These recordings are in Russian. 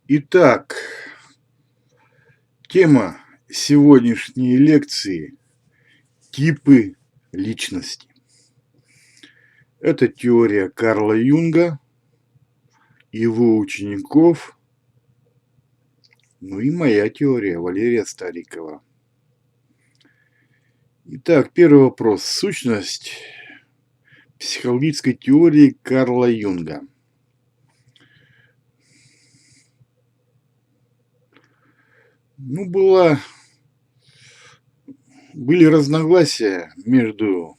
Итак, тема сегодняшней лекции – типы личности. Это теория Карла Юнга, его учеников, ну и моя теория Валерия Старикова. Итак, первый вопрос. Сущность психологической теории Карла Юнга. Были разногласия между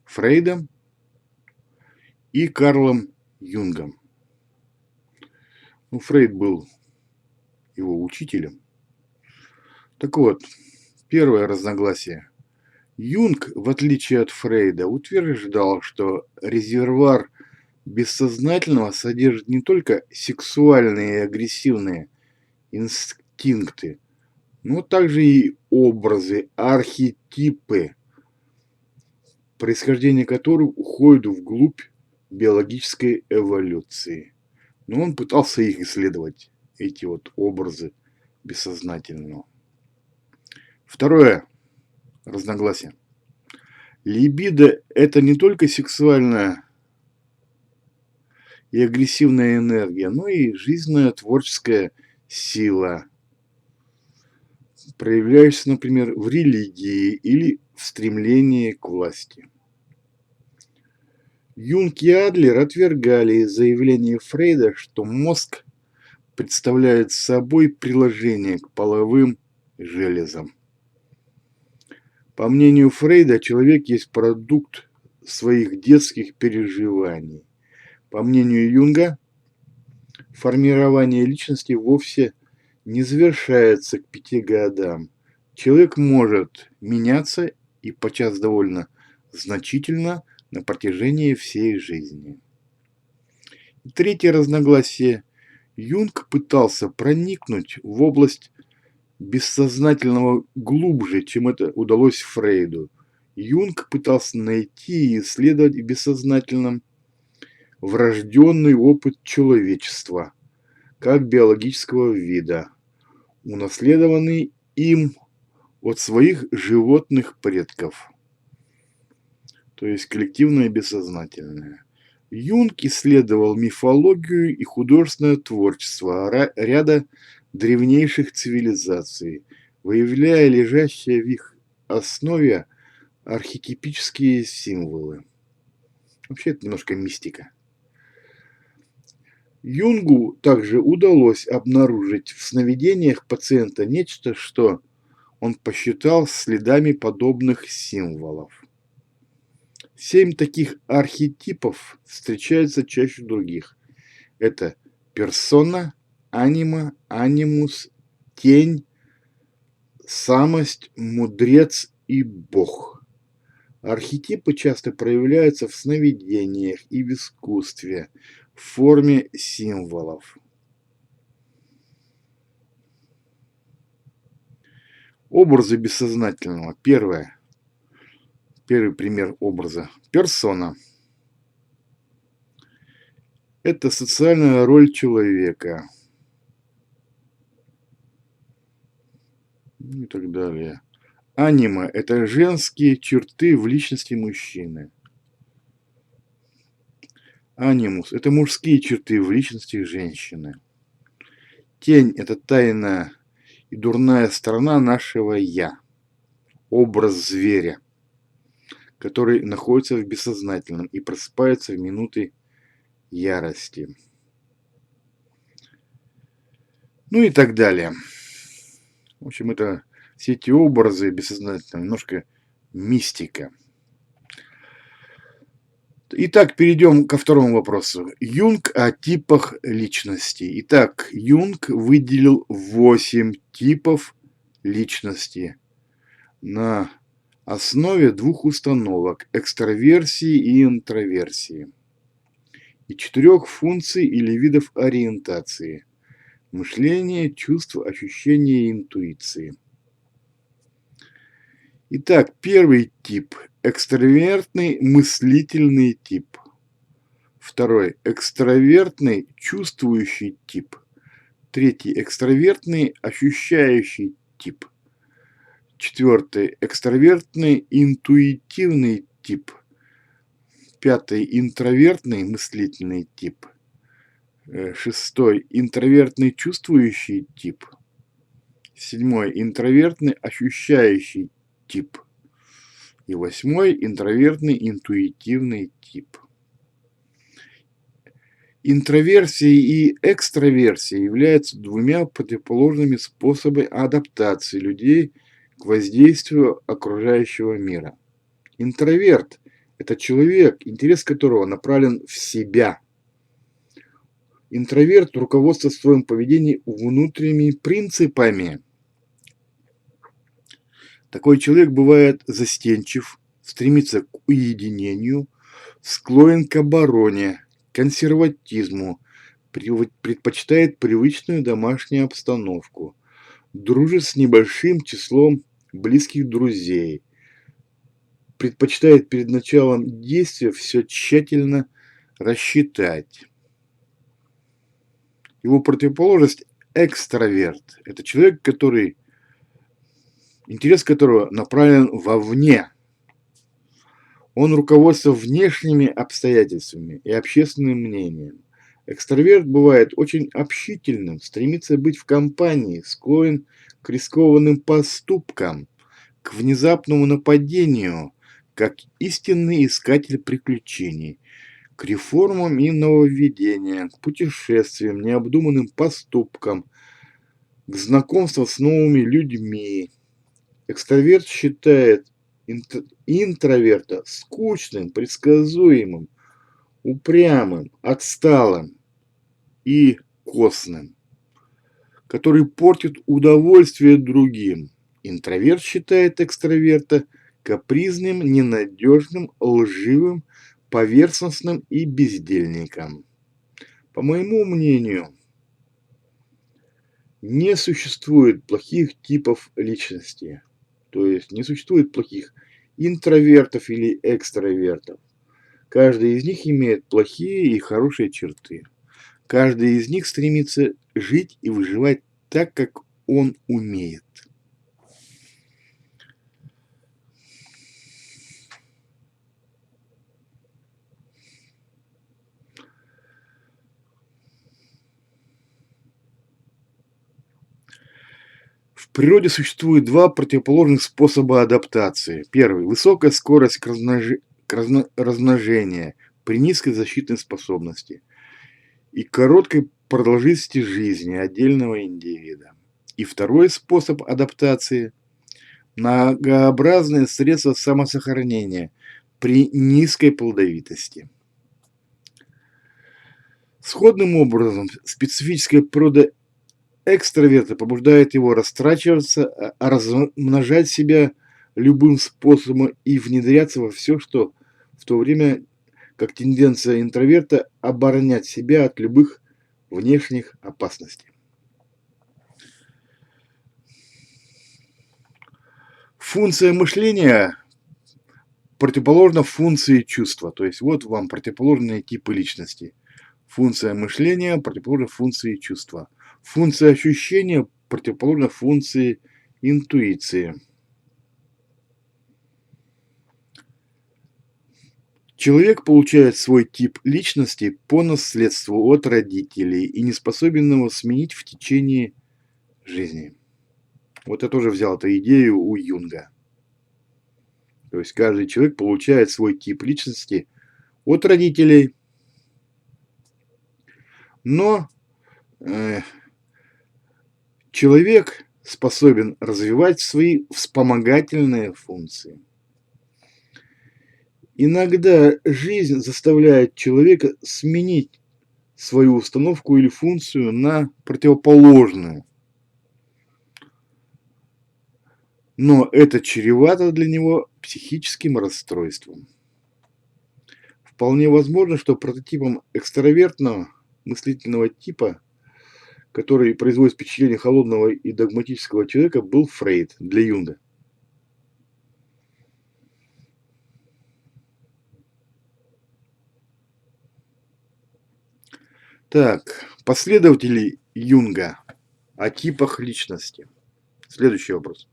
Фрейдом и Карлом Юнгом. Фрейд был его учителем. Так вот, первое разногласие. Юнг, в отличие от Фрейда, утверждал, что резервуар бессознательного содержит не только сексуальные и агрессивные инстинкты, но также и образы, архетипы, происхождение которых уходит вглубь биологической эволюции. Но он пытался их исследовать, эти образы бессознательного. Второе разногласие. Либидо – это не только сексуальная и агрессивная энергия, но и жизненная творческая сила, проявляющаяся, например, в религии или в стремлении к власти. Юнг и Адлер отвергали заявление Фрейда, что мозг представляет собой приложение к половым железам. По мнению Фрейда, человек есть продукт своих детских переживаний. По мнению Юнга, формирование личности вовсе не завершается к 5 годам. Человек может меняться и подчас довольно значительно на протяжении всей жизни. Третье разногласие. Юнг пытался проникнуть в область бессознательного глубже, чем это удалось Фрейду. Юнг пытался найти и исследовать в бессознательном врожденный опыт человечества, как биологического вида, унаследованный им от своих животных предков, то есть коллективное бессознательное. Юнг исследовал мифологию и художественное творчество ряда древнейших цивилизаций, выявляя лежащие в их основе архетипические символы. Вообще это немножко мистика. Юнгу также удалось обнаружить в сновидениях пациента нечто, что он посчитал следами подобных символов. 7 таких архетипов встречаются чаще других. Это персона, анима, анимус, тень, самость, мудрец и бог. Архетипы часто проявляются в сновидениях и в искусстве в форме символов. Образы бессознательного. Первый пример образа. Персона. Это социальная роль человека. И так далее. Анима – это женские черты в личности мужчины. Анимус – это мужские черты в личности женщины. Тень – это тайная и дурная сторона нашего «я». Образ зверя, который находится в бессознательном и просыпается в минуты ярости. Ну и так далее. В общем, это все эти образы бессознательного, немножко мистика. Итак, перейдем ко второму вопросу. Юнг о типах личности. Итак, Юнг выделил 8 типов личности на основе 2 установок – экстраверсии и интроверсии, и 4 функций или видов ориентации – мышления, чувства, ощущения и интуиции. Итак, первый тип – экстравертный мыслительный тип. Второй – экстравертный чувствующий тип. Третий – экстравертный ощущающий тип. Четвертый – экстравертный интуитивный тип. Пятый – интровертный мыслительный тип. Шестой – интровертный чувствующий тип. Седьмой – интровертный ощущающий тип. И восьмой – интровертный интуитивный тип. Интроверсия и экстраверсия являются двумя противоположными способами адаптации людей к воздействию окружающего мира. Интроверт – это человек, интерес которого направлен в себя. Интроверт руководствуется в своем поведении внутренними принципами. Такой человек бывает застенчив, стремится к уединению, склонен к обороне, консерватизму, предпочитает привычную домашнюю обстановку, дружит с небольшим числом близких друзей, предпочитает перед началом действия все тщательно рассчитать. Его противоположность – экстраверт. Это человек, интерес которого направлен вовне. Он руководствуется внешними обстоятельствами и общественным мнением. Экстраверт бывает очень общительным, стремится быть в компании, склонен к рискованным поступкам, к внезапному нападению, как истинный искатель приключений, к реформам и нововведениям, к путешествиям, необдуманным поступкам, к знакомству с новыми людьми. Экстраверт считает интроверта скучным, предсказуемым, упрямым, отсталым и косным, который портит удовольствие другим. Интроверт считает экстраверта капризным, ненадежным, лживым, поверхностным и бездельником. По моему мнению, не существует плохих типов личности. То есть не существует плохих интровертов или экстравертов. Каждый из них имеет плохие и хорошие черты. Каждый из них стремится жить и выживать так, как он умеет. В природе существует два противоположных способа адаптации. Первый – высокая скорость к размножению при низкой защитной способности и короткой продолжительности жизни отдельного индивида. И второй способ адаптации – многообразные средства самосохранения при низкой плодовитости. Сходным образом, специфическая природа экстраверта побуждает его растрачиваться, размножать себя любым способом и внедряться во все, что в то время как тенденция интроверта оборонять себя от любых внешних опасностей. Функция мышления противоположна функции чувства. То есть вот вам противоположные типы личности. Функция мышления противоположна функции чувства. Функция ощущения противоположна функции интуиции. Человек получает свой тип личности по наследству от родителей и не способен его сменить в течение жизни. Вот я тоже взял эту идею у Юнга. То есть каждый человек получает свой тип личности от родителей, но человек способен развивать свои вспомогательные функции. Иногда жизнь заставляет человека сменить свою установку или функцию на противоположную. Но это чревато для него психическим расстройством. Вполне возможно, что прототипом экстравертного мыслительного типа, который производит впечатление холодного и догматического человека, был Фрейд для Юнга. Так, последователи Юнга о типах личности. Следующий вопрос.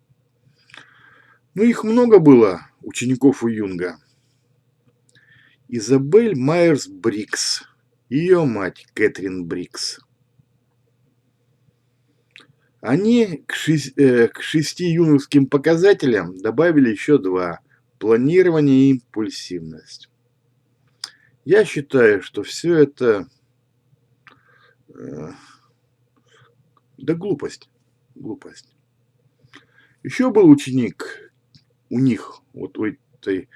Ну, их много было, учеников у Юнга. Изабель Майерс Брикс, ее мать Кэтрин Брикс. Они к 6 юнговским показателям добавили еще 2. Планирование и импульсивность. Я считаю, что все это да глупость. Глупость. Еще был ученик у них, вот у этой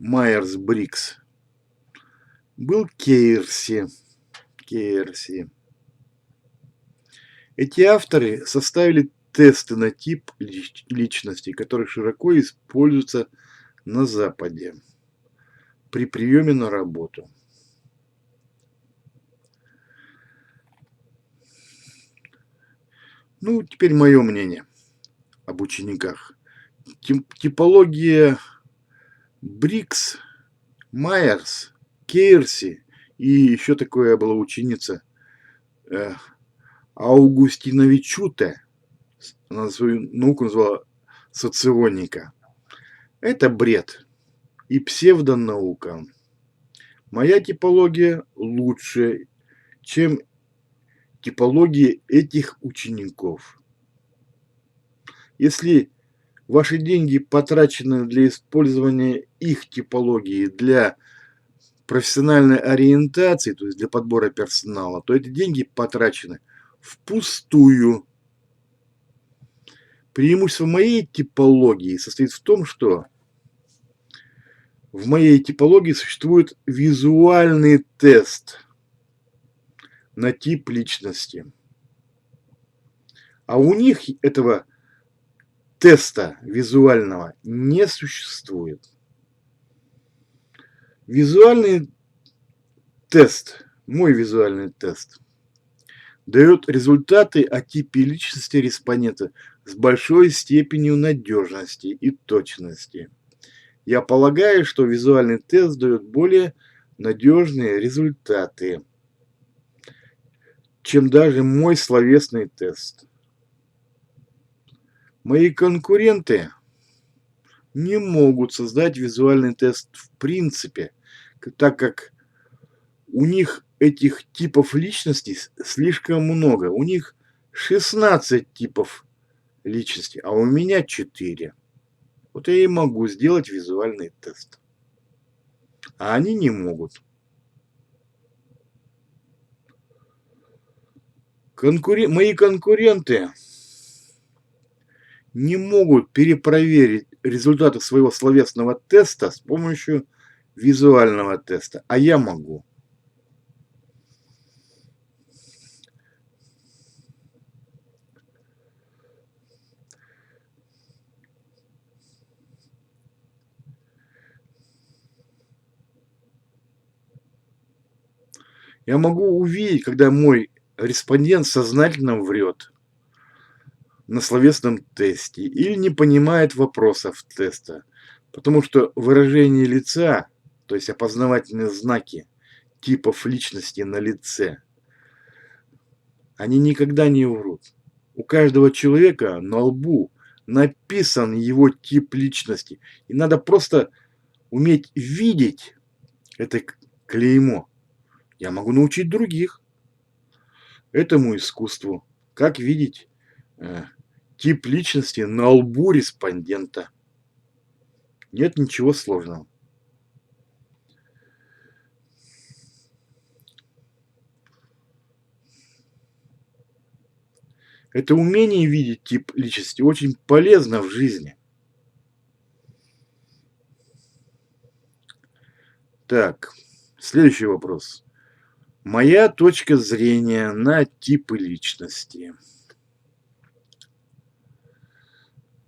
Майерс Брикс, был Кейрси. Эти авторы составили тесты на тип личности, которые широко используются на Западе при приеме на работу. Ну, теперь мое мнение об учениках. Типология Брикс, Майерс, Кейрси и еще такая была ученица Аугустина Вичуте, она свою науку назвала соционика. Это бред и псевдонаука. Моя типология лучше, чем типологии этих учеников. Если ваши деньги потрачены для использования их типологии для профессиональной ориентации, то есть для подбора персонала, то эти деньги потрачены впустую. Преимущество моей типологии состоит в том, что в моей типологии существует визуальный тест на тип личности. А у них этого теста визуального не существует. Визуальный тест, мой визуальный тест, дает результаты о типе личности респондента с большой степенью надежности и точности. Я полагаю, что визуальный тест дает более надежные результаты, чем даже мой словесный тест. Мои конкуренты не могут создать визуальный тест в принципе, так как у них этих типов личности слишком много. У них 16 типов личности, а у меня 4. Вот я и могу сделать визуальный тест. А они не могут. Мои конкуренты не могут перепроверить результаты своего словесного теста с помощью визуального теста, а я могу. Я могу увидеть, когда мой респондент сознательно врет на словесном тесте или не понимает вопросов теста, потому что выражение лица, то есть опознавательные знаки типов личности на лице, они никогда не врут. У каждого человека на лбу написан его тип личности, и надо просто уметь видеть это клеймо. Я могу научить других этому искусству, как видеть тип личности на лбу респондента. Нет ничего сложного. Это умение видеть тип личности очень полезно в жизни. Так, следующий вопрос. Моя точка зрения на типы личности.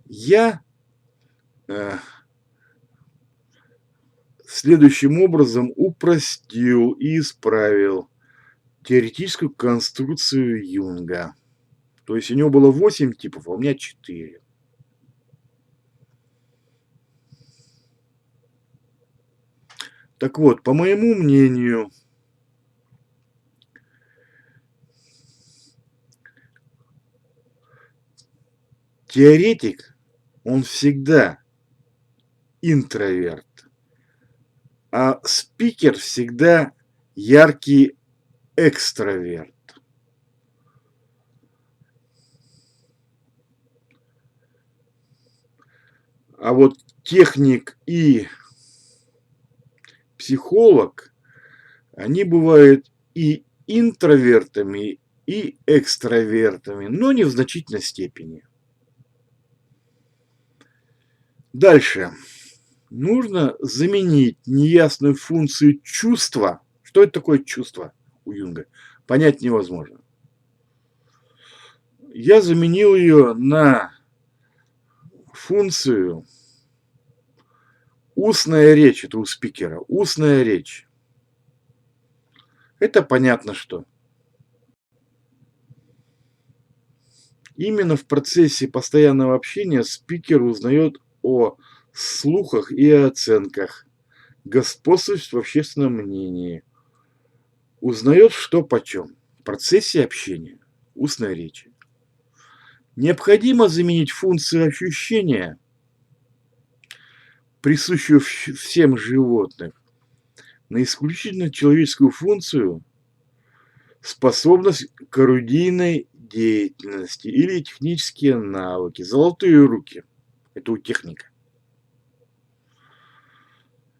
Я следующим образом упростил и исправил теоретическую конструкцию Юнга. То есть у него было 8 типов, а у меня 4. Так вот, по моему мнению, Теоретик, он всегда интроверт, а спикер всегда яркий экстраверт. А вот техник и психолог, они бывают и интровертами, и экстравертами, но не в значительной степени. Дальше. Нужно заменить неясную функцию чувства. Что это такое чувство у Юнга? Понять невозможно. Я заменил ее на функцию устная речь. Это у спикера. Устная речь. Это понятно что. Именно в процессе постоянного общения спикер узнает о слухах и оценках, господствует в общественном мнении, узнает что почем в процессе общения, устной речи. Необходимо заменить функцию ощущения, присущую всем животным, на исключительно человеческую функцию способность к орудийной деятельности или технические навыки, золотые руки. Это у техника.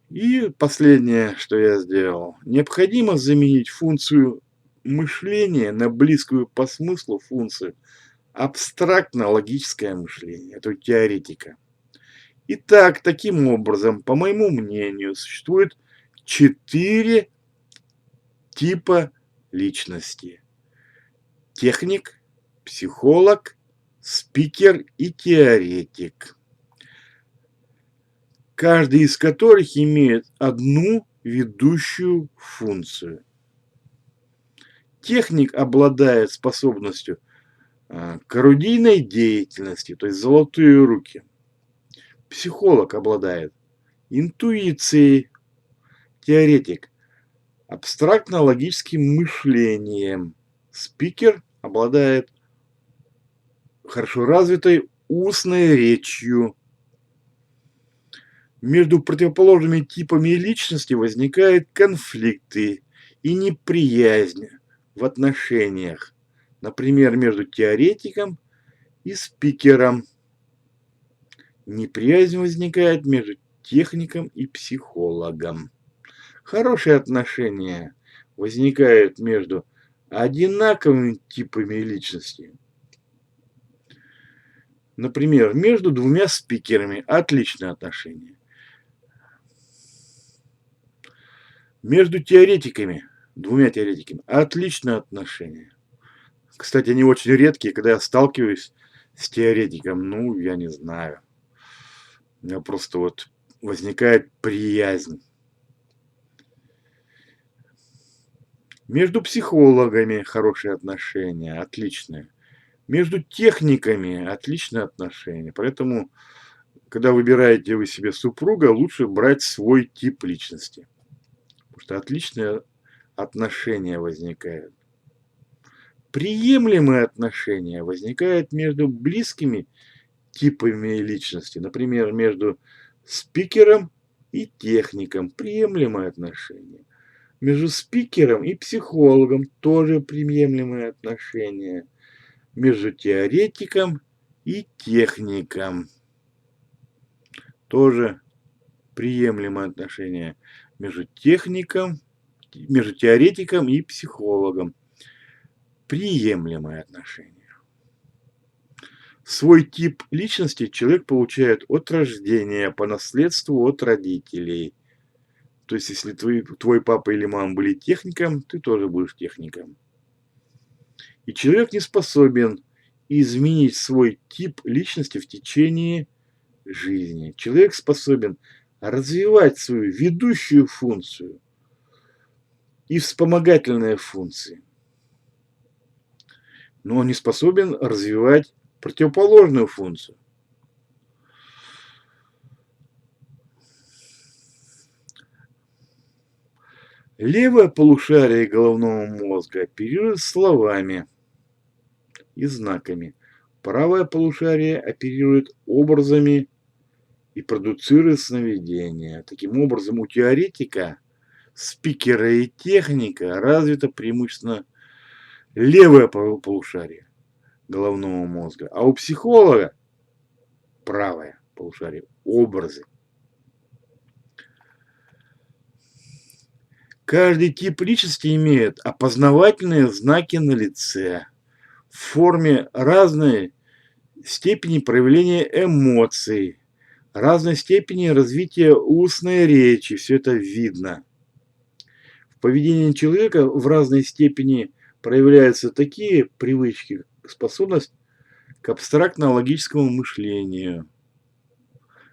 И последнее, что я сделал. Необходимо заменить функцию мышления на близкую по смыслу функцию абстрактно-логическое мышление. Это у теоретика. Итак, таким образом, по моему мнению, существует 4 типа личности. Техник, психолог, спикер и теоретик. Каждый из которых имеет одну ведущую функцию. Техник обладает способностью к орудийной деятельности, то есть золотые руки. Психолог обладает интуицией, теоретик абстрактно-логическим мышлением. Спикер обладает хорошо развитой устной речью. Между противоположными типами личности возникают конфликты и неприязнь в отношениях, например, между теоретиком и спикером. Неприязнь возникает между техником и психологом. Хорошие отношения возникают между одинаковыми типами личности. Например, между двумя спикерами отличные отношения. Между теоретиками, двумя теоретиками, отличные отношения. Кстати, они очень редкие, когда я сталкиваюсь с теоретиком, ну, я не знаю. У меня просто вот возникает приязнь. Между психологами хорошие отношения, отличные. Между техниками отличные отношения. Поэтому, когда выбираете вы себе супруга, лучше брать свой тип личности. Потому что отличные отношения возникают. Приемлемые отношения возникают между близкими типами личности. Например, между спикером и техником. Приемлемые отношения. Между спикером и психологом тоже приемлемые отношения. Между теоретиком и техником тоже приемлемые отношения. Между теоретиком и психологом приемлемые отношения. Свой тип личности человек получает от рождения, по наследству от родителей. То есть, если твой папа или мама были техником, ты тоже будешь техником. И человек не способен изменить свой тип личности в течение жизни. Человек способен развивать свою ведущую функцию и вспомогательные функции. Но он не способен развивать противоположную функцию. Левое полушарие головного мозга оперирует словами и знаками. Правое полушарие оперирует образами и продуцирует сновидения. Таким образом, у теоретика, спикера и техника развито преимущественно левое полушарие головного мозга, а у психолога правое полушарие, образы. Каждый тип личности имеет опознавательные знаки на лице в форме разной степени проявления эмоций, разной степени развития устной речи. Все это видно. В поведении человека в разной степени проявляются такие привычки, способность к абстрактно-логическому мышлению,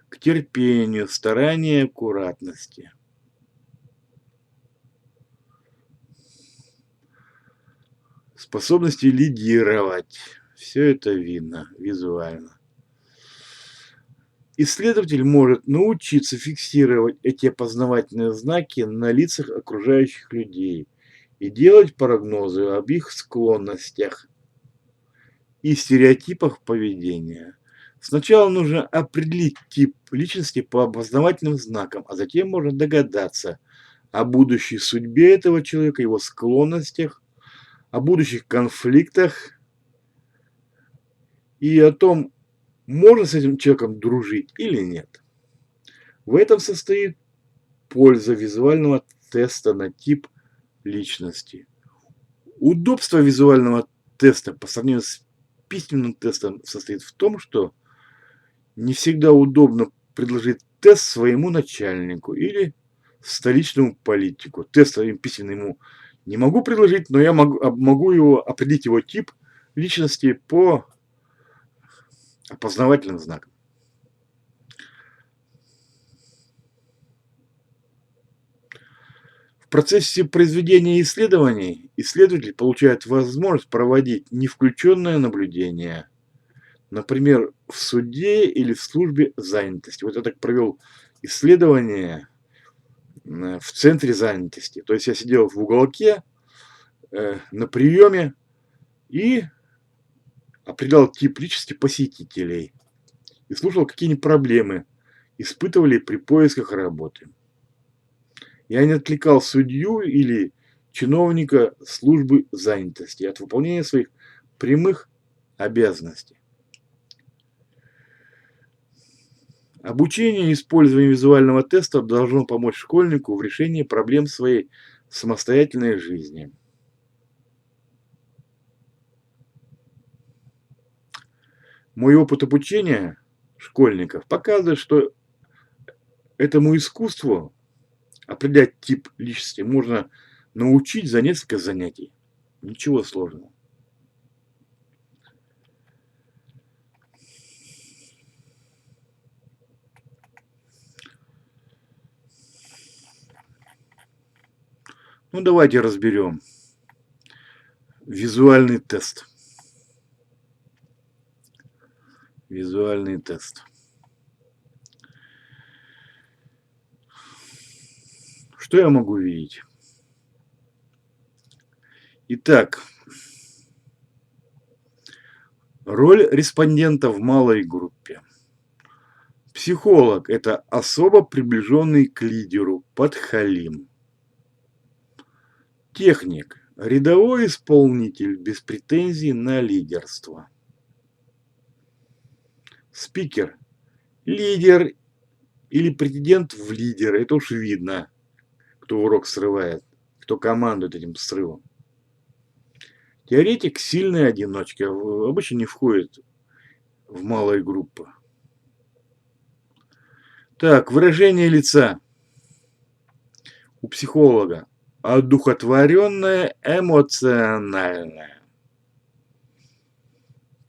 к терпению, старанию и аккуратности. Способности лидировать. Все это видно визуально. Исследователь может научиться фиксировать эти опознавательные знаки на лицах окружающих людей и делать прогнозы об их склонностях и стереотипах поведения. Сначала нужно определить тип личности по опознавательным знакам, а затем можно догадаться о будущей судьбе этого человека, его склонностях, о будущих конфликтах и о том, можно с этим человеком дружить или нет. В этом состоит польза визуального теста на тип личности. Удобство визуального теста по сравнению с письменным тестом состоит в том, что не всегда удобно предложить тест своему начальнику или столичному политику. Тест письменный ему не могу предложить, но я могу его определить его тип личности по опознавательным знакам. В процессе произведения исследований исследователь получает возможность проводить невключенное наблюдение, например, в суде или в службе занятости. Вот я так провел исследование в центре занятости. То есть я сидел в уголке на приеме и определял тип личности посетителей и слушал, какие проблемы испытывали при поисках работы. Я не отвлекал судью или чиновника службы занятости от выполнения своих прямых обязанностей. Обучение и использование визуального теста должно помочь школьнику в решении проблем своей самостоятельной жизни. Мой опыт обучения школьников показывает, что этому искусству определять тип личности можно научить за несколько занятий. Ничего сложного. Ну, давайте разберем визуальный тест. Визуальный тест. Что я могу видеть? Итак, роль респондента в малой группе. Психолог – это особо приближенный к лидеру, подхалим. Техник – рядовой исполнитель без претензий на лидерство. Спикер – лидер или претендент в лидеры. Это уж видно, кто урок срывает, кто командует этим срывом. Теоретик – сильный одиночка, обычно не входит в малые группы. Так, выражение лица у психолога. Одухотворенное, эмоциональное.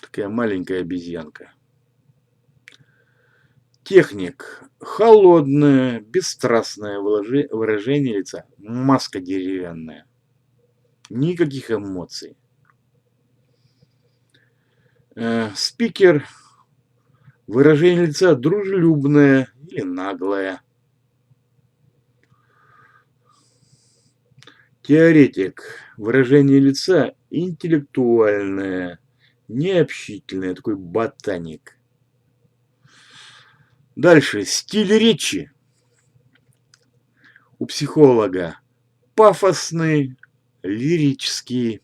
Такая маленькая обезьянка. Техник. Холодное, бесстрастное выражение лица. Маска деревянная. Никаких эмоций. Спикер. Выражение лица дружелюбное или наглое. Теоретик. Выражение лица интеллектуальное, необщительный, такой ботаник. Дальше. Стиль речи у психолога пафосный, лирический.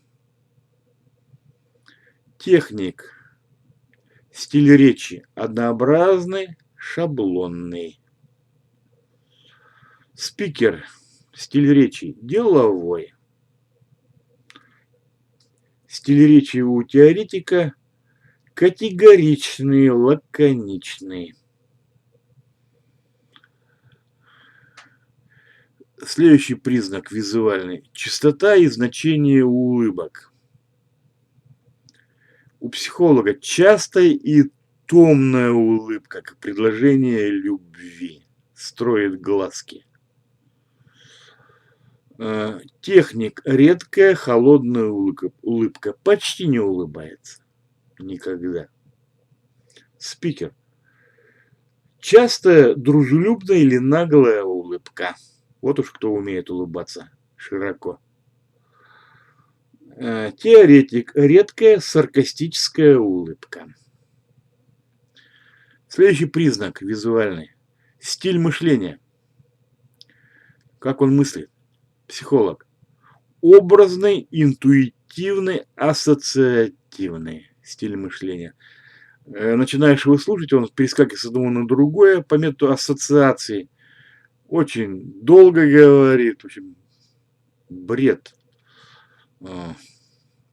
Техник. Стиль речи однообразный, шаблонный. Спикер. Стиль речи деловой. Стиль речи у теоретика категоричный, лаконичный. Следующий признак визуальный. Частота и значение улыбок. У психолога частая и томная улыбка, как предложение любви. Строит глазки. Техник. Редкая холодная улыбка. Почти не улыбается. Никогда. Спикер. Частая дружелюбная или наглая улыбка. Вот уж кто умеет улыбаться широко. Теоретик. Редкая саркастическая улыбка. Следующий признак визуальный. Стиль мышления. Как он мыслит? Психолог. Образный, интуитивный, ассоциативный стиль мышления. Начинаешь его слушать, он перескакивает с одного на другое по методу ассоциации. Очень долго говорит, в общем, бред.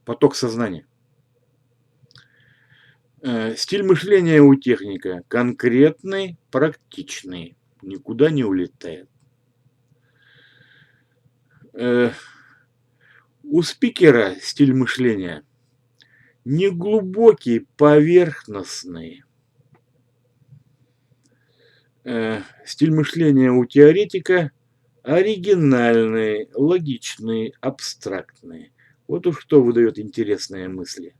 Поток сознания. Стиль мышления у техника конкретный, практичный, никуда не улетает. У спикера стиль мышления неглубокий, поверхностный. Стиль мышления у теоретика оригинальный, логичный, абстрактный. Вот уж кто выдает интересные мысли.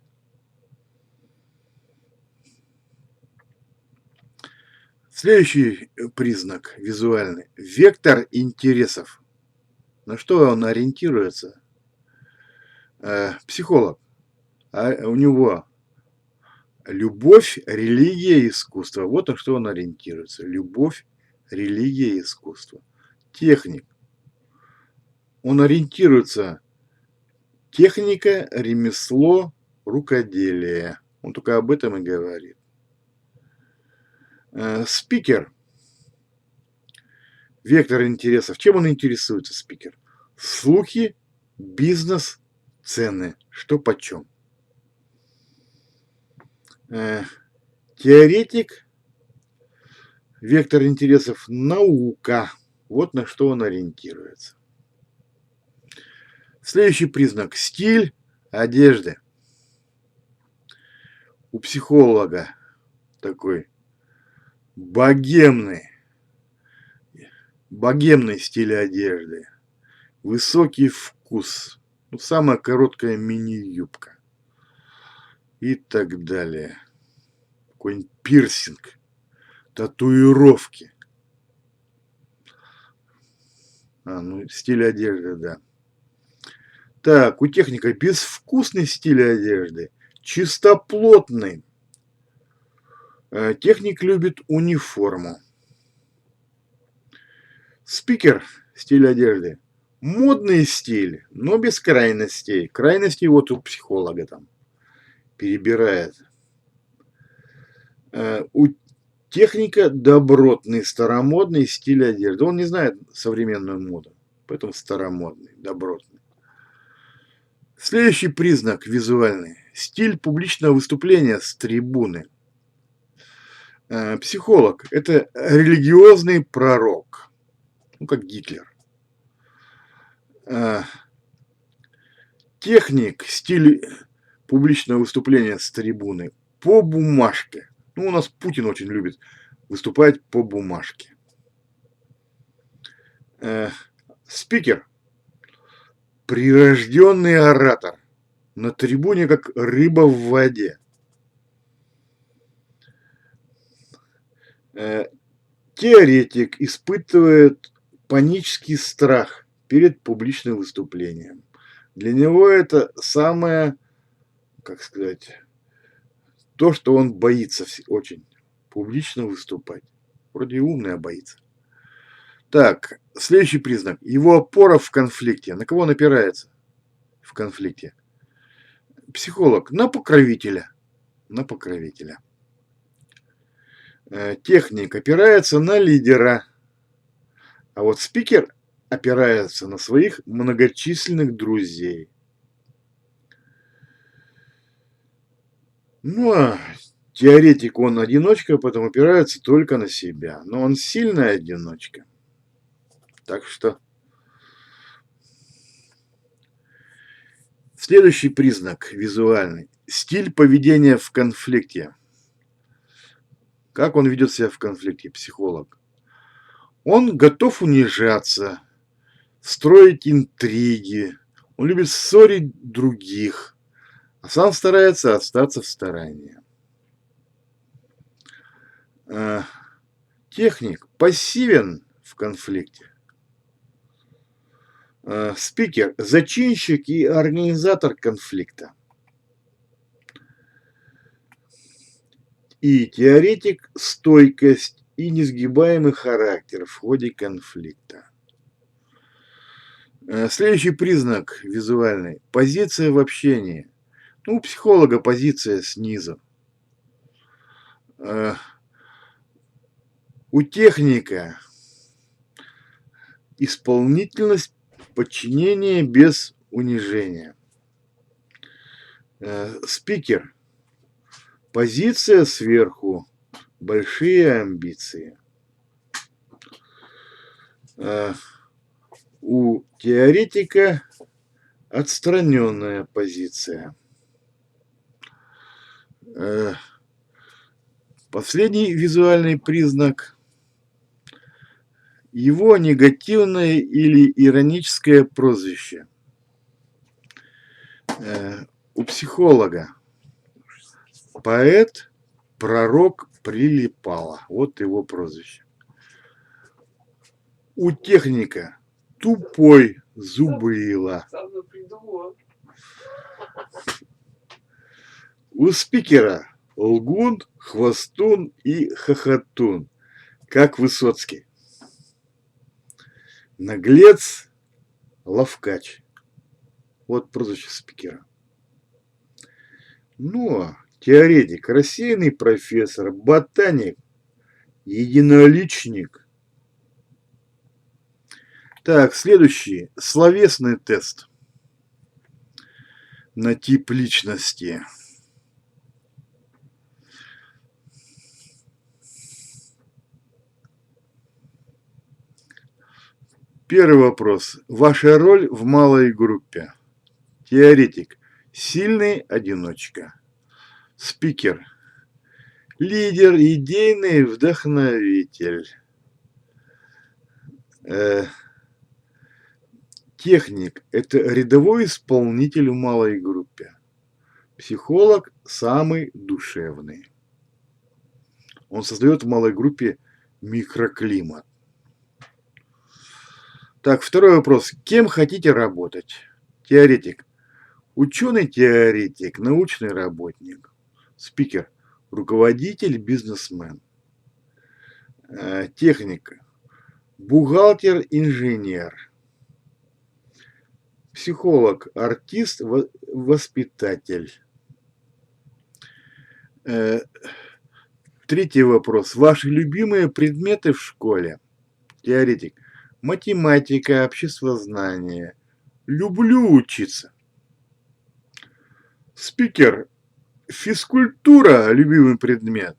Следующий признак визуальный. Вектор интересов. На что он ориентируется? Психолог. А у него любовь, религия, искусство. Вот на что он ориентируется. Любовь, религия, искусство. Техник. Он ориентируется. Техника, ремесло, рукоделие. Он только об этом и говорит. Спикер. Вектор интересов. Чем он интересуется, спикер? Слухи, бизнес, цены. Что почем. Теоретик. Вектор интересов. Наука. Вот на что он ориентируется. Следующий признак. Стиль одежды. У психолога такой богемный стиль одежды. Высокий вкус. Ну, самая короткая мини-юбка. И так далее. Какой-нибудь пирсинг. Татуировки. Стиль одежды, да. Так, у техника безвкусный стиль одежды. Чистоплотный. Техник любит униформу. Спикер. Стиль одежды. Модный стиль, но без крайностей. Крайности вот у психолога там перебирает. У техника добротный, старомодный стиль одежды. Он не знает современную моду, поэтому старомодный, добротный. Следующий признак визуальный. Стиль публичного выступления с трибуны. Психолог – это религиозный пророк. Ну, как Гитлер. Техник, стиль публичного выступления с трибуны по бумажке. Ну, у нас Путин очень любит выступать по бумажке. Спикер. Прирожденный оратор. На трибуне, как рыба в воде. Теоретик испытывает панический страх перед публичным выступлением. Для него это самое, как сказать, то, что он боится очень публично выступать. Вроде умный, а боится. Так, следующий признак. Его опора в конфликте. На кого он опирается в конфликте? Психолог. На покровителя. На покровителя. Техник опирается на лидера. А вот спикер опирается на своих многочисленных друзей. Ну, а теоретик он одиночка, поэтому опирается только на себя. Но он сильная одиночка. Так что следующий признак визуальный. Стиль поведения в конфликте. Как он ведет себя в конфликте, психолог? Он готов унижаться, строить интриги. Он любит ссорить других, а сам старается остаться в стороне. Техник пассивен в конфликте. Спикер – зачинщик и организатор конфликта. И теоретик – стойкость и несгибаемый характер в ходе конфликта. Следующий признак визуальный – позиция в общении. Ну, у психолога позиция снизу. У техника исполнительность, подчинение без унижения. Спикер. Позиция сверху. Большие амбиции. У теоретика отстраненная позиция. Последний визуальный признак – его негативное или ироническое прозвище. У психолога поэт, пророк, прилипало. Вот его прозвище. У техника тупой, зубрила. У спикера лгун, хвостун и хохотун, как Высоцкий. Наглец, ловкач. Вот прозвище спикера. Ну, теоретик, рассеянный профессор, ботаник, единоличник. Так, следующий. Словесный тест на тип личности. Первый вопрос. Ваша роль в малой группе. Теоретик. Сильный одиночка. Спикер. Лидер, идейный вдохновитель. Техник – это рядовой исполнитель в малой группе. Психолог – самый душевный. Он создает в малой группе микроклимат. Так, второй вопрос. Кем хотите работать? Теоретик. Ученый-теоретик, научный работник. Спикер. Руководитель, бизнесмен. Техника. Бухгалтер, инженер. Психолог, артист, воспитатель. Третий вопрос. Ваши любимые предметы в школе? Теоретик. Математика, обществознание. Люблю учиться. Спикер. Физкультура, любимый предмет.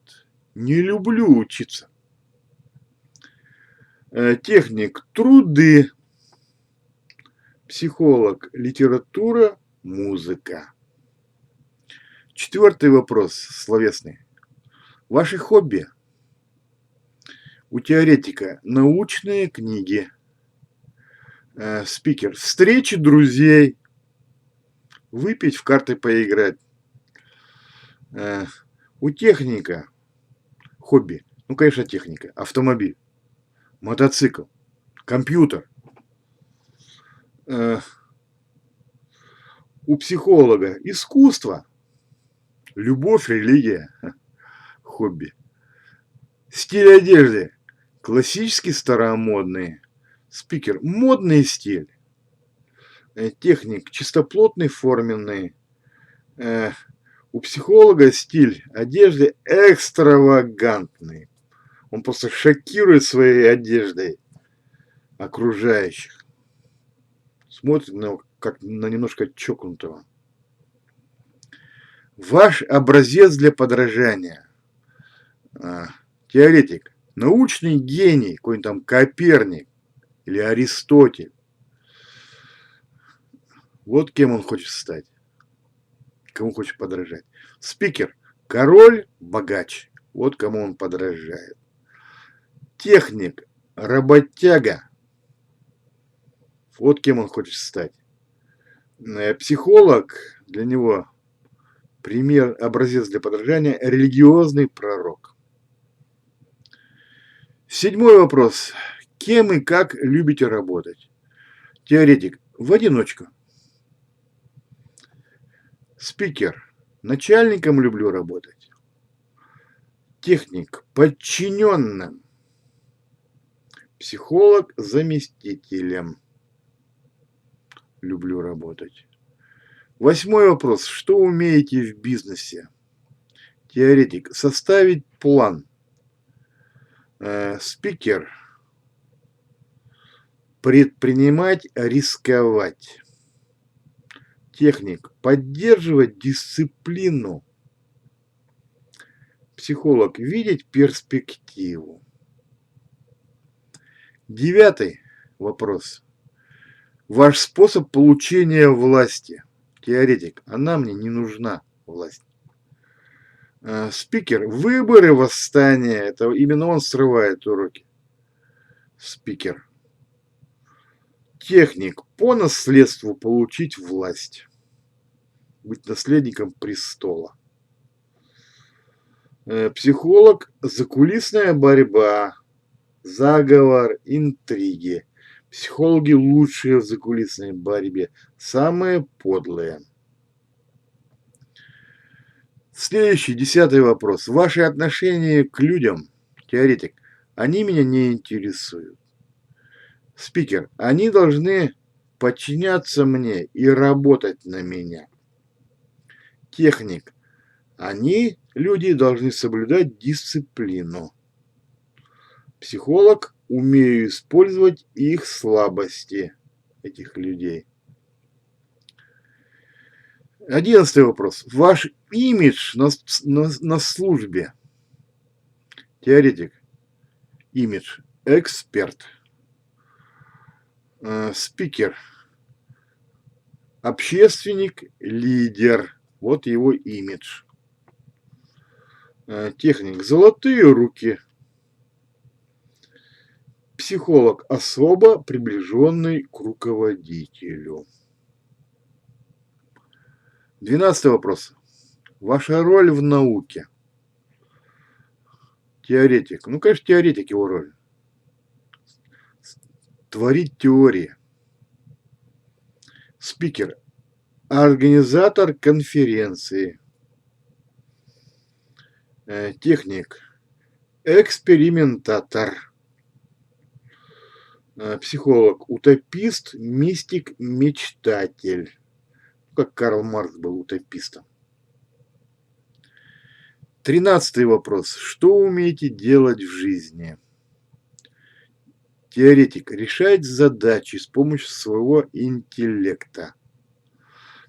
Не люблю учиться. Техник. Труды. Психолог. Литература, музыка. Четвертый вопрос, словесный. Ваши хобби? У теоретика научные книги. Спикер. Встречи друзей. Выпить, в карты поиграть. У техника хобби. Ну, конечно, техника. Автомобиль. Мотоцикл. Компьютер. У психолога искусство. Любовь, религия, хобби. Стиль одежды. Классический, старомодный. Спикер. Модный стиль. Техник. Чистоплотный, форменный. У психолога стиль одежды экстравагантный. Он просто шокирует своей одеждой окружающих. Смотрит на него как на немножко чокнутого. Ваш образец для подражания. Теоретик. Научный гений, какой-нибудь там Коперник или Аристотель. Вот кем он хочет стать. Кому хочет подражать. Спикер. Король, богач. Вот кому он подражает. Техник. Работяга. Вот кем он хочет стать. Психолог. Для него пример, образец для подражания. Религиозный пророк. 7-й вопрос. Кем и как любите работать? Теоретик. В одиночку. Спикер. Начальником люблю работать. Техник. Подчиненным. Психолог. Заместителем. Люблю работать. 8-й вопрос. Что умеете в бизнесе? Теоретик. Составить план. Спикер. Предпринимать, рисковать. Техник. Поддерживать дисциплину. Психолог. Видеть перспективу. 9-й вопрос. Ваш способ получения власти. Теоретик. Она мне не нужна, власть. Спикер. Выборы, восстания. Это именно он срывает уроки. Спикер. Техник. По наследству получить власть. Быть наследником престола. Психолог. Закулисная борьба. Заговор, интриги. Психологи лучшие в закулисной борьбе. Самые подлые. Следующий, 10-й вопрос. Ваши отношения к людям, теоретик, они меня не интересуют. Спикер. Они должны подчиняться мне и работать на меня. Техник. Они, люди, должны соблюдать дисциплину. Психолог. Умею использовать их слабости, этих людей. 11-й вопрос. Ваш имидж на службе. Теоретик. Имидж. Эксперт. Спикер. Общественник. Лидер. Вот его имидж. Техник. Золотые руки. Психолог. Особо приближенный к руководителю. 12-й вопрос. Ваша роль в науке. Теоретик. Ну, конечно, теоретик его роль. Творить теории. Спикер. Организатор конференции. Техник. Экспериментатор. Психолог. Утопист, мистик, мечтатель. Как Карл Маркс был утопистом. 13-й вопрос. Что умеете делать в жизни? Теоретик. Решать задачи с помощью своего интеллекта.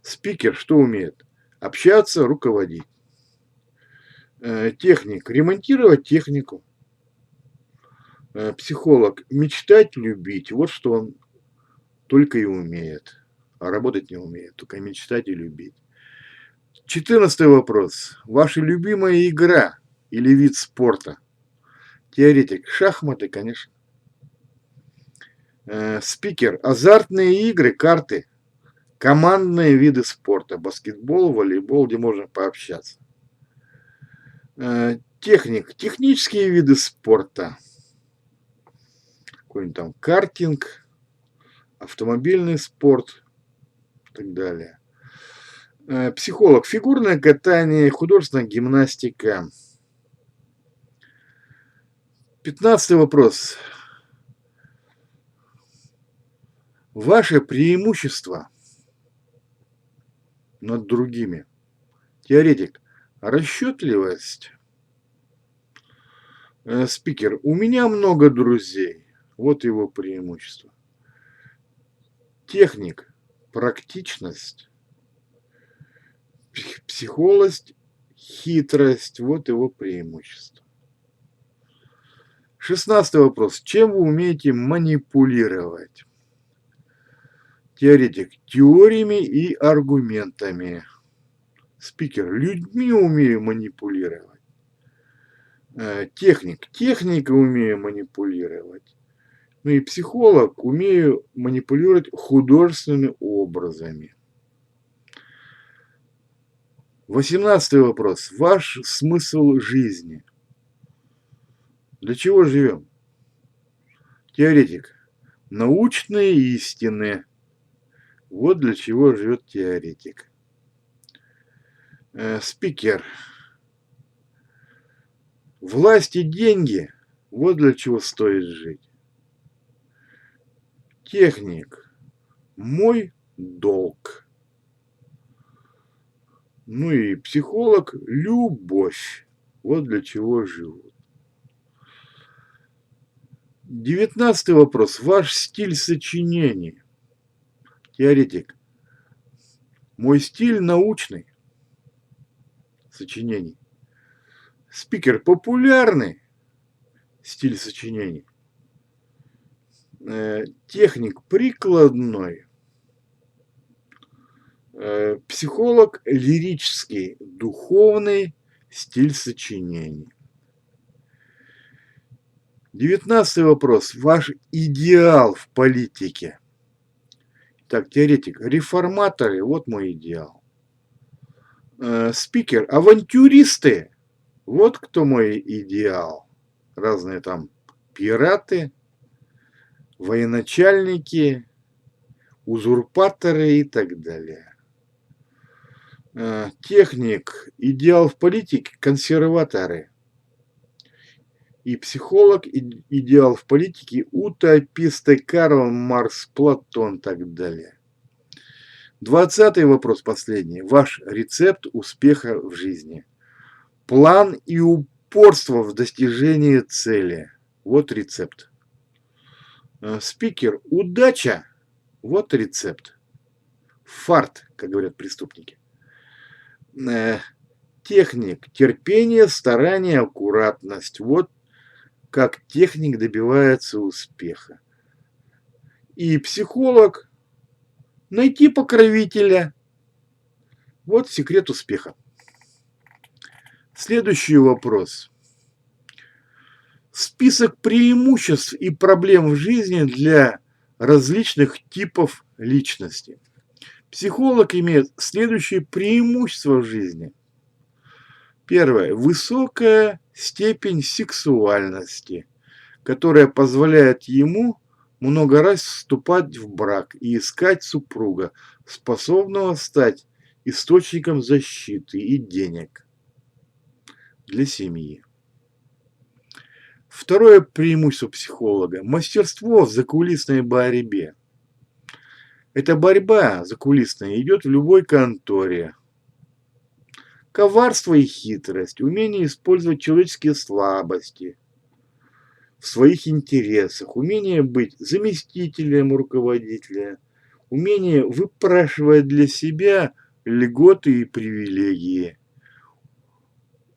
Спикер. Что умеет? Общаться, руководить. Техник. Ремонтировать технику. Психолог. Мечтать, любить. Вот что он только и умеет. А работать не умеет. Только мечтать и любить. 14-й вопрос. Ваша любимая игра или вид спорта? Теоретик. Шахматы, конечно. Спикер. Азартные игры, карты. Командные виды спорта. Баскетбол, волейбол, где можно пообщаться. Техник. Технические виды спорта. Какой-нибудь там картинг, автомобильный спорт и так далее. Психолог. Фигурное катание, художественная гимнастика. 15 вопрос. Ваше преимущество над другими. Теоретик. Расчетливость. Спикер. У меня много друзей. Вот его преимущество. Техник. Практичность. Психологность. Хитрость. Вот его преимущество. 16 вопрос. Чем вы умеете манипулировать? Теоретик. Теориями и аргументами. Спикер. Людьми умею манипулировать. Техник. Техника умею манипулировать. Ну и психолог. Умею манипулировать художественными образами. 18 вопрос. Ваш смысл жизни. Для чего живем? Теоретик. Научные истины. Вот для чего живет теоретик. Спикер. Власть и деньги. Вот для чего стоит жить. Техник. Мой долг. Ну и психолог. Любовь. Вот для чего живут. 19 вопрос. Ваш стиль сочинений. Теоретик. Мой стиль научный. Сочинений. Спикер. Популярный стиль сочинений. Техник. Прикладной. Психолог. Лирический. Духовный стиль сочинений. 19 вопрос. Ваш идеал в политике. Так, теоретик. Реформаторы. Вот мой идеал. Спикер. Авантюристы. Вот кто мой идеал. Разные там пираты, военачальники, узурпаторы и так далее. Техник. Идеал в политике. Консерваторы. И психолог. Идеал в политике. Утописты. Карл Маркс, Платон и так далее. 20 вопрос последний. Ваш рецепт успеха в жизни. План и упорство в достижении цели. Вот рецепт. Спикер. Удача. Вот рецепт. Фарт, как говорят преступники. Техник. Терпение, старание, аккуратность. Вот как техник добивается успеха. И психолог. Найти покровителя. Вот секрет успеха. Следующий вопрос. Список преимуществ и проблем в жизни для различных типов личности. Психолог имеет следующие преимущества в жизни. Первое. Высокая степень сексуальности, которая позволяет ему много раз вступать в брак и искать супруга, способного стать источником защиты и денег для семьи. Второе преимущество психолога – мастерство в закулисной борьбе. Эта борьба закулисная идет в любой конторе. Коварство и хитрость, умение использовать человеческие слабости в своих интересах, умение быть заместителем руководителя, умение выпрашивать для себя льготы и привилегии,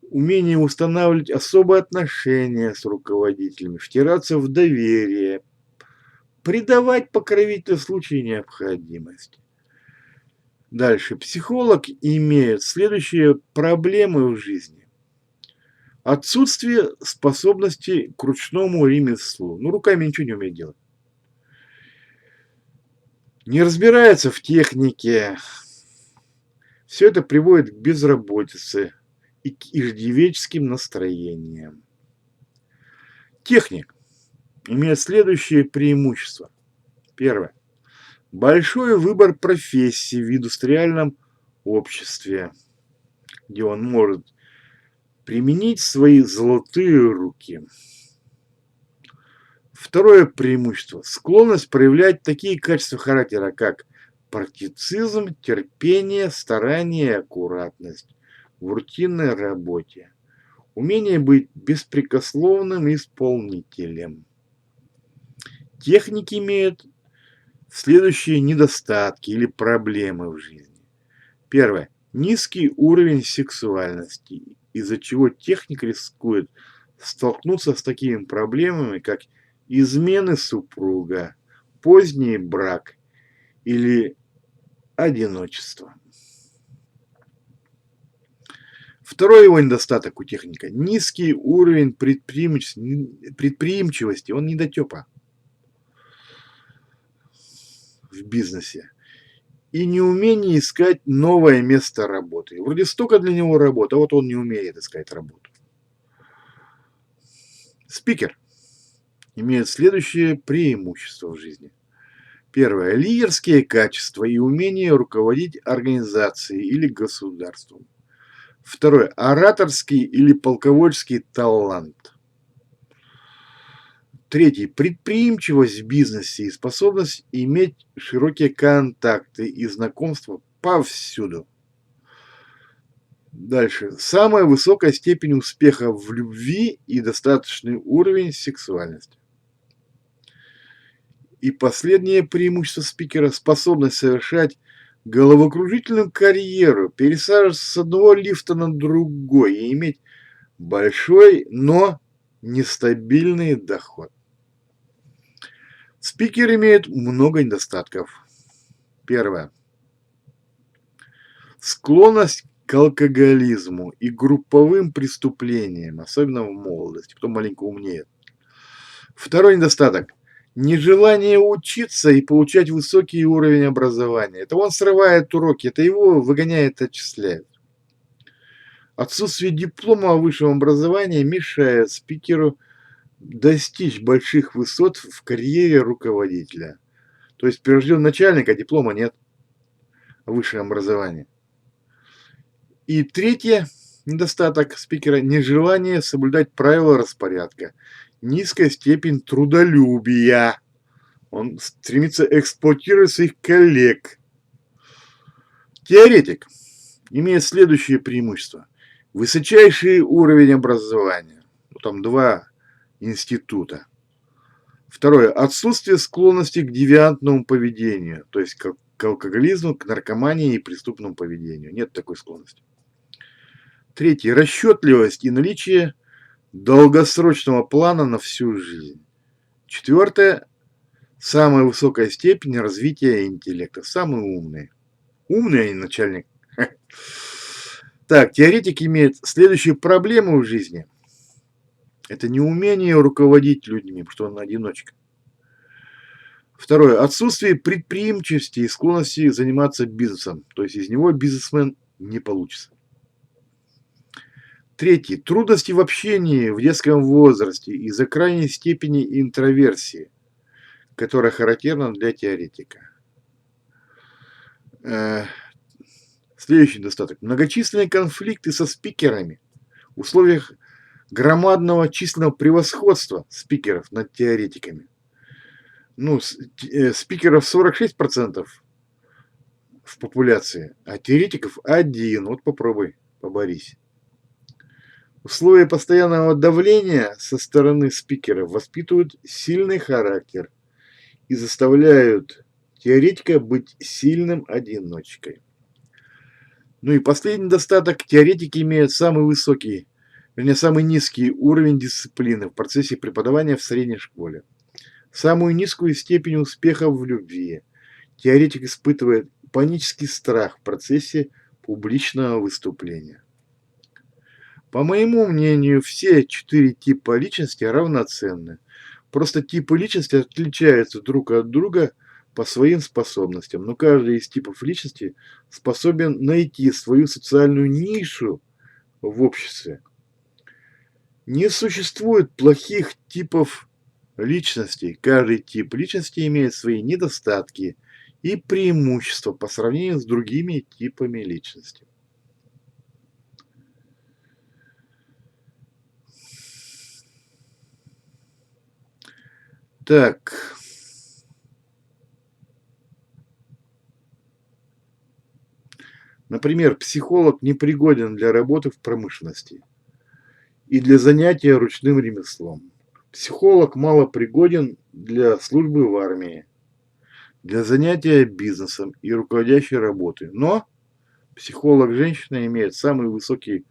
умение устанавливать особые отношения с руководителями, втираться в доверие, придавать покровителю в случае необходимости. Дальше. Психолог имеет следующие проблемы в жизни. Отсутствие способности к ручному ремеслу. Ну, руками ничего не умеет делать. Не разбирается в технике. Все это приводит к безработице и к иждивенческим настроениям. Техник имеет следующие преимущества. Первое. Большой выбор профессий в индустриальном обществе, где он может применить свои золотые руки. Второе преимущество – склонность проявлять такие качества характера, как практицизм, терпение, старание и аккуратность в рутинной работе. Умение быть беспрекословным исполнителем. Техники имеют следующие недостатки или проблемы в жизни. Первое. Низкий уровень сексуальности, из-за чего техник рискует столкнуться с такими проблемами, как измены супруга, поздний брак или одиночество. Второй его недостаток у техника – низкий уровень предприимчивости, он недотепа в бизнесе. И неумение искать новое место работы. Вроде столько для него работы, а вот он не умеет искать работу. Спикер имеет следующее преимущество в жизни. Первое. Лидерские качества и умение руководить организацией или государством. Второе. Ораторский или полководческий талант. Третий. Предприимчивость в бизнесе и способность иметь широкие контакты и знакомства повсюду. Дальше. Самая высокая степень успеха в любви и достаточный уровень сексуальности. И последнее преимущество спикера – способность совершать головокружительную карьеру, пересаживаться с одного лифта на другой и иметь большой, но нестабильный доход. Спикер имеет много недостатков. Первое. Склонность к алкоголизму и групповым преступлениям, особенно в молодости, потом маленько умнеет. Второй недостаток. Нежелание учиться и получать высокий уровень образования. Это он срывает уроки, это его выгоняет, отчисляет. Отсутствие диплома о высшем образовании мешает спикеру достичь больших высот в карьере руководителя. То есть прирожден начальник, а диплома нет о высшем образовании. И третье недостаток спикера – нежелание соблюдать правила распорядка. Низкая степень трудолюбия. Он стремится эксплуатировать своих коллег. Теоретик имеет следующее преимущество. Высочайший уровень образования. Там 2 института. Второе. Отсутствие склонности к девиантному поведению. То есть к алкоголизму, к наркомании и преступному поведению. Нет такой склонности. Третье. Расчетливость и наличие долгосрочного плана на всю жизнь. Четвертое. Самая высокая степень развития интеллекта. Самый умный. Умный, а не начальник. Так, теоретик имеет следующие проблемы в жизни. Это неумение руководить людьми, потому что он одиночка. Второе. Отсутствие предприимчивости и склонности заниматься бизнесом. То есть из него бизнесмен не получится. Третье. Трудности в общении в детском возрасте из-за крайней степени интроверсии, которая характерна для теоретика. Следующий недостаток. Многочисленные конфликты со спикерами в условиях громадного численного превосходства спикеров над теоретиками. Спикеров 46% в популяции, а теоретиков 1%. Вот попробуй, поборись. Условия постоянного давления со стороны спикеров воспитывают сильный характер и заставляют теоретика быть сильным одиночкой. И последний недостаток. Теоретики имеют самый высокий, вернее, самый низкий уровень дисциплины в процессе преподавания в средней школе. Самую низкую степень успеха в любви. Теоретик испытывает панический страх в процессе публичного выступления. По моему мнению, все 4 типа личности равноценны. Просто типы личности отличаются друг от друга по своим способностям, но каждый из типов личности способен найти свою социальную нишу в обществе. Не существует плохих типов личностей. Каждый тип личности имеет свои недостатки и преимущества по сравнению с другими типами личности. Так. Например, психолог непригоден для работы в промышленности и для занятия ручным ремеслом. Психолог малопригоден для службы в армии, для занятия бизнесом и руководящей работы. Но психолог-женщина имеет самый высокий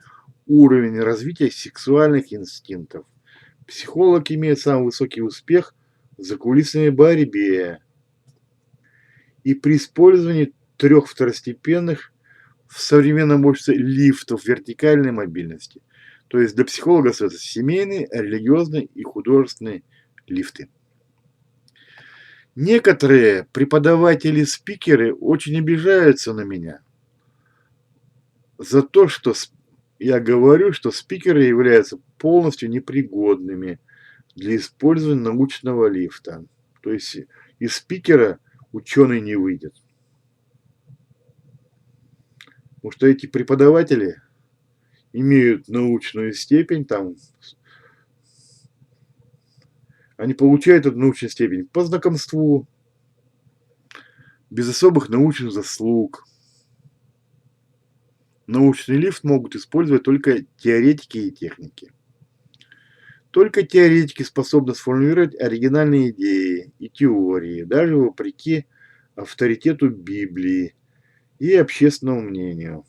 уровень развития сексуальных инстинктов. Психолог имеет самый высокий успех в закулисной борьбе и при использовании 3 второстепенных в современном обществе лифтов вертикальной мобильности. То есть для психолога остаются семейные, религиозные и художественные лифты. Некоторые преподаватели-спикеры очень обижаются на меня за то, что я говорю, что спикеры являются полностью непригодными для использования научного лифта. То есть из спикера ученый не выйдет. Потому что эти преподаватели имеют научную степень, там, они получают эту научную степень по знакомству, без особых научных заслуг. Научный лифт могут использовать только теоретики и техники. Только теоретики способны сформулировать оригинальные идеи и теории, даже вопреки авторитету Библии и общественному мнению.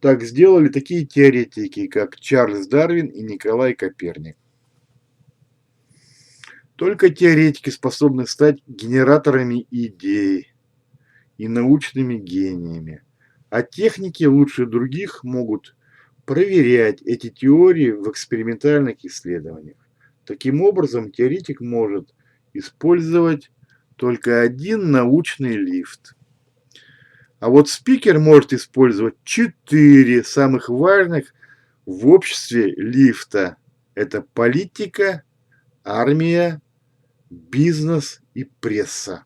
Так сделали такие теоретики, как Чарльз Дарвин и Николай Коперник. Только теоретики способны стать генераторами идей и научными гениями, а техники лучше других могут проверять эти теории в экспериментальных исследованиях. Таким образом, теоретик может использовать только один научный лифт. А вот спикер может использовать 4 самых важных в обществе лифта. Это политика, армия, бизнес и пресса.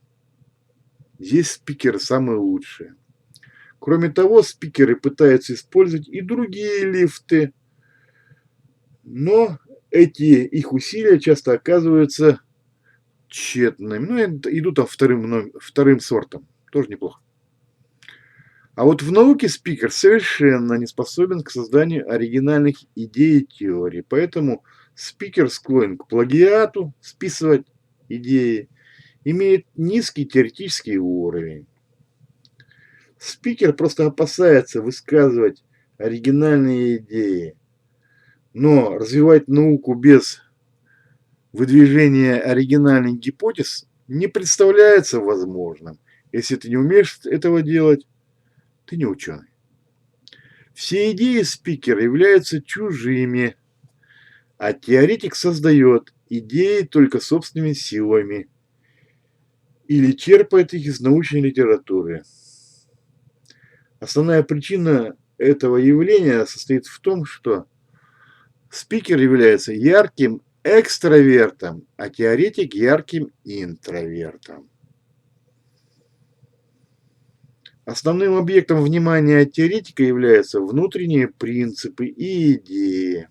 Здесь спикеры самые лучшие. Кроме того, спикеры пытаются использовать и другие лифты, но эти их усилия часто оказываются тщетными. Ну, идут там вторым сортом. Тоже неплохо. А вот в науке спикер совершенно не способен к созданию оригинальных идей и теорий. Поэтому спикер склонен к плагиату, списывать идеи, имеет низкий теоретический уровень. Спикер просто опасается высказывать оригинальные идеи. Но развивать науку без выдвижения оригинальных гипотез не представляется возможным. Если ты не умеешь этого делать, ты не ученый. Все идеи спикера являются чужими, а теоретик создает идеи только собственными силами или черпает их из научной литературы. Основная причина этого явления состоит в том, что спикер является ярким экстравертом, а теоретик ярким интровертом. Основным объектом внимания теоретика являются внутренние принципы и идеи,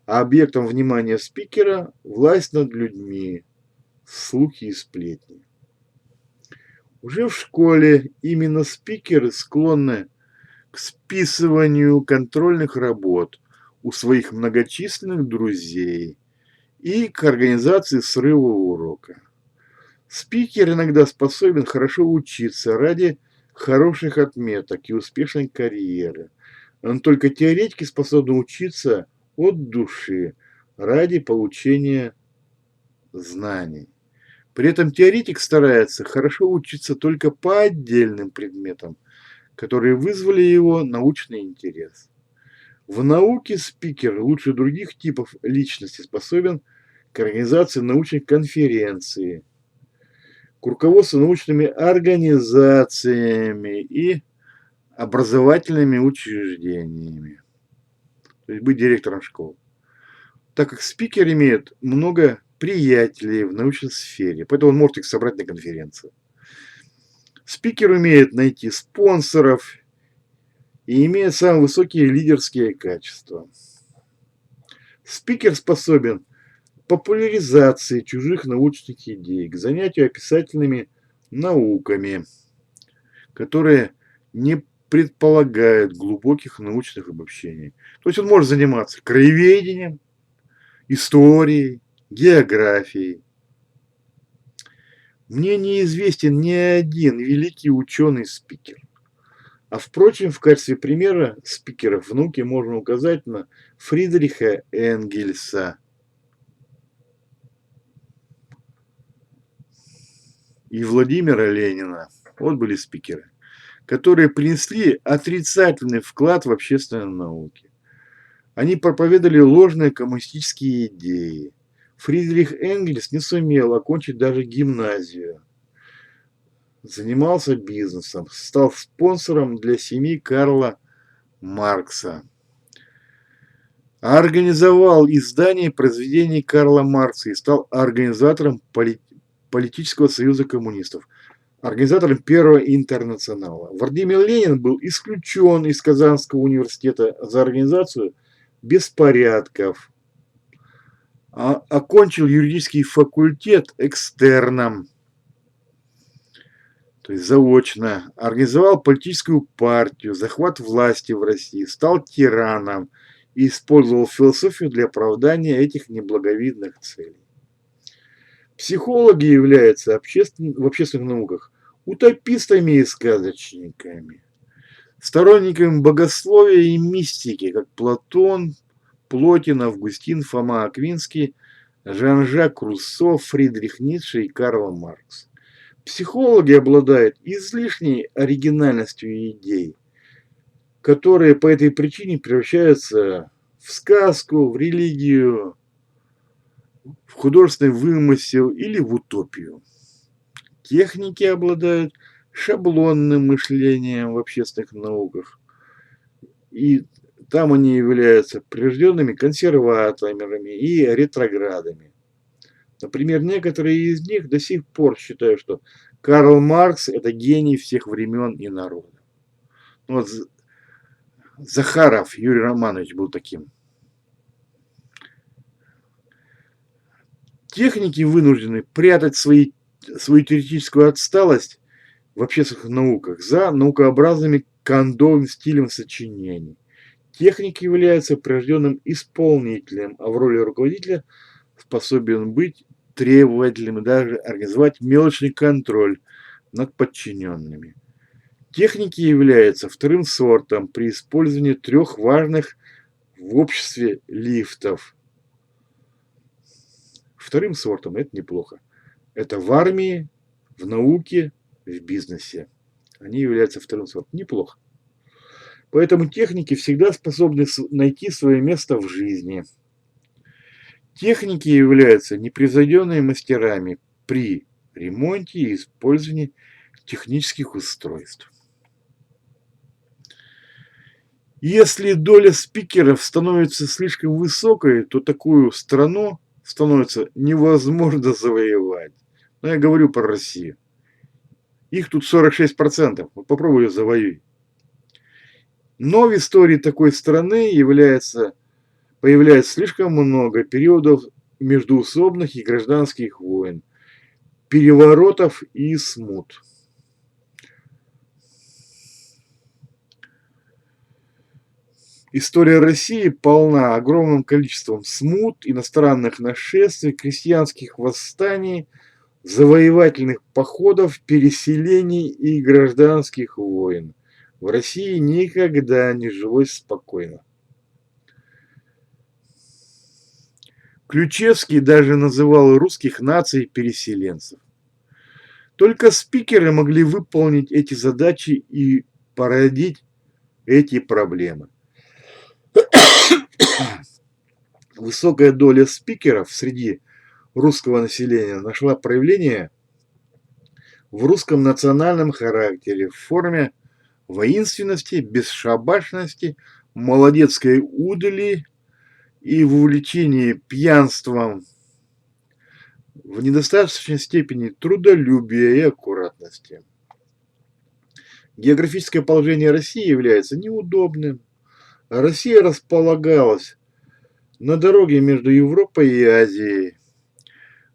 а объектом внимания спикера – власть над людьми, слухи и сплетни. Уже в школе именно спикеры склонны к списыванию контрольных работ у своих многочисленных друзей и к организации срыва урока. Спикер иногда способен хорошо учиться ради хороших отметок и успешной карьеры. Но только теоретики способны учиться от души ради получения знаний. При этом теоретик старается хорошо учиться только по отдельным предметам, которые вызвали его научный интерес. В науке спикер лучше других типов личности способен к организации научных конференций, к руководству научными организациями и образовательными учреждениями. То есть быть директором школы. Так как спикер имеет много приятелей в научной сфере, поэтому он может их собрать на конференцию. Спикер умеет найти спонсоров и имеет самые высокие лидерские качества. Спикер способен к популяризации чужих научных идей, к занятию описательными науками, которые не предполагают глубоких научных обобщений. То есть он может заниматься краеведением, историей, географией. Мне неизвестен ни один великий ученый-спикер. А впрочем, в качестве примера спикеров в науке можно указать на Фридриха Энгельса и Владимира Ленина. Вот были спикеры, которые принесли отрицательный вклад в общественные науки. Они проповедовали ложные коммунистические идеи. Фридрих Энгельс не сумел окончить даже гимназию. Занимался бизнесом, стал спонсором для семьи Карла Маркса. Организовал издание произведений Карла Маркса и стал организатором политического союза коммунистов, организатором первого интернационала. Владимир Ленин был исключен из Казанского университета за организацию беспорядков. Окончил юридический факультет экстерном, то есть заочно. Организовал политическую партию, захват власти в России, стал тираном и использовал философию для оправдания этих неблаговидных целей. Психологи являются в общественных науках утопистами и сказочниками, сторонниками богословия и мистики, как Платон, Плотин, Августин, Фома Аквинский, Жан-Жак Руссо, Фридрих Ницше и Карл Маркс. Психологи обладают излишней оригинальностью идей, которые по этой причине превращаются в сказку, в религию, в художественный вымысел или в утопию. Техники обладают шаблонным мышлением в общественных науках, и там они являются прирожденными консерваторами и ретроградами. Например, некоторые из них до сих пор считают, что Карл Маркс – это гений всех времен и народов. Вот Захаров Юрий Романович был таким. Техники вынуждены прятать свою теоретическую отсталость в общественных науках за наукообразными кондовым стилем сочинений. Техник является прирожденным исполнителем, а в роли руководителя способен быть требовательным и даже организовать мелочный контроль над подчиненными. Техники являются вторым сортом при использовании трех важных в обществе лифтов. Вторым сортом это неплохо. Это в армии, в науке, в бизнесе. Они являются вторым сортом. Неплохо. Поэтому техники всегда способны найти свое место в жизни. Техники являются непревзойденными мастерами при ремонте и использовании технических устройств. Если доля спикеров становится слишком высокой, то такую страну становится невозможно завоевать. Но я говорю про Россию. Их тут 46%. Вот попробуй ее завоюй. Но в истории такой страны появляется слишком много периодов междоусобных и гражданских войн, переворотов и смут. История России полна огромным количеством смут, иностранных нашествий, крестьянских восстаний, завоевательных походов, переселений и гражданских войн. В России никогда не жилось спокойно. Ключевский даже называл русских наций переселенцев. Только спикеры могли выполнить эти задачи и породить эти проблемы. Высокая доля спикеров среди русского населения нашла проявление в русском национальном характере в форме воинственности, бесшабашности, молодецкой удали и в увлечении пьянством, в недостаточной степени трудолюбия и аккуратности. Географическое положение России является неудобным. Россия располагалась на дороге между Европой и Азией.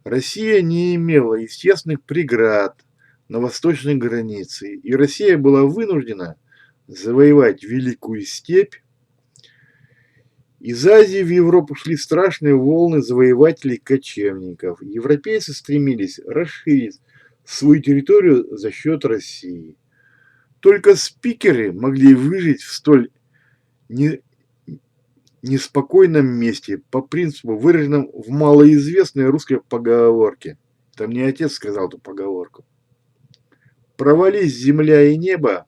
Россия не имела естественных преград на восточной границе, и Россия была вынуждена завоевать Великую степь. Из Азии в Европу шли страшные волны завоевателей-кочевников. Европейцы стремились расширить свою территорию за счет России. Только спикеры могли выжить в столь неспокойном месте по принципу, выраженном в малоизвестной русской поговорке. Там не отец сказал эту поговорку. Провались земля и небо,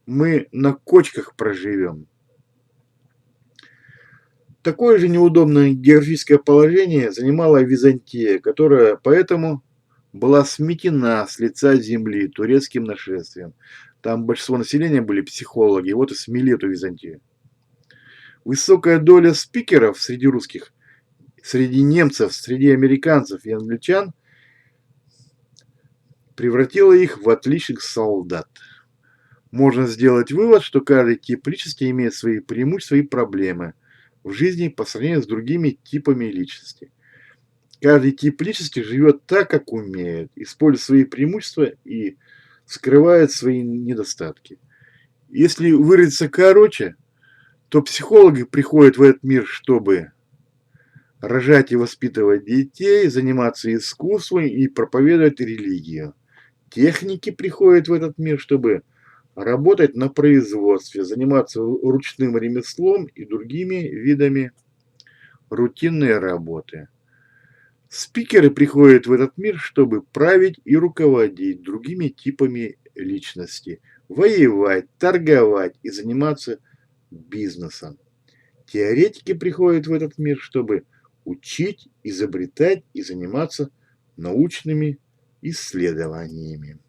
мы на кочках проживем. Такое же неудобное географическое положение занимала Византия, которая поэтому была сметена с лица земли турецким нашествием. Там большинство населения были психологи, вот и смели эту Византию. Высокая доля спикеров среди русских, среди немцев, среди американцев и англичан превратила их в отличных солдат. Можно сделать вывод, что каждый тип личности имеет свои преимущества и проблемы в жизни по сравнению с другими типами личности. Каждый тип личности живет так, как умеет, использует свои преимущества и скрывает свои недостатки. Если выразиться короче, то психологи приходят в этот мир, чтобы рожать и воспитывать детей, заниматься искусством и проповедовать религию. Техники приходят в этот мир, чтобы работать на производстве, заниматься ручным ремеслом и другими видами рутинной работы. Спикеры приходят в этот мир, чтобы править и руководить другими типами личности, воевать, торговать и заниматься бизнесом. Теоретики приходят в этот мир, чтобы учить, изобретать и заниматься научными исследованиями.